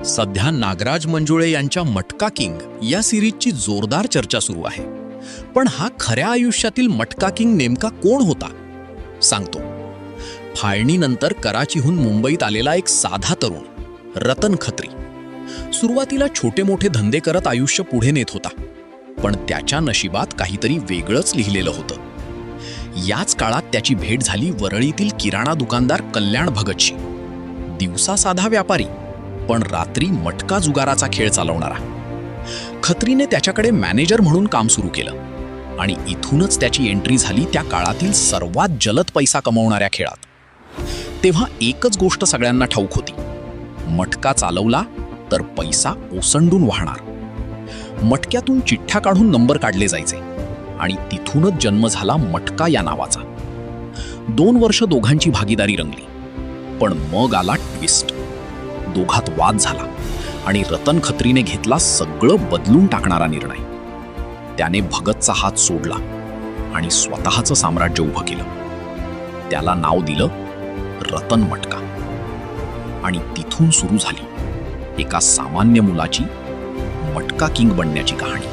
सध्या नागराज मंजुळे यांच्या मटका किंग या सिरीजची जोरदार चर्चा सुरू आहे. पण हा खऱ्या आयुष्यातील मटका किंग नेमका कोण होता सांगतो. फाळणीनंतर कराचीहून मुंबईत आलेला एक साधा तरुण रतन खत्री. सुरुवातीला छोटे मोठे धंदे करत आयुष्य पुढे नेत होता. पण त्याच्या नशिबात काहीतरी वेगळंच लिहिलेलं होतं. याच काळात त्याची भेट झाली वरळीतील किराणा दुकानदार कल्याण भगतशी. दिवसा साधा व्यापारी, पण रात्री मटका जुगाराचा खेळ चालवणारा. खत्रीने त्याच्याकडे मॅनेजर म्हणून काम सुरू केलं आणि इथूनच त्याची एंट्री झाली त्या काळातील सर्वात जलद पैसा कमवणाऱ्या खेळात. तेव्हा एकच गोष्ट सगळ्यांना ठाऊक होती: मटका चालवला तर पैसा ओसंडून वाहणार. मटक्यातून चिठ्ठ्या काढून नंबर काढले जायचे आणि तिथूनच जन्म झाला मटका या नावाचा. 2 वर्ष दोघांची भागीदारी रंगली. पण मग आला ट्विस्ट. दोघात वाद झाला आणि रतन खत्रीने घेतला सगळं बदलून टाकणारा निर्णय. त्याने भगतचा हात सोडला आणि स्वतःचं साम्राज्य उभं केलं. त्याला नाव दिलं रतन मटका. आणि तिथून सुरू झाली एका सामान्य मुलाची मटका किंग बनण्याची कहाणी.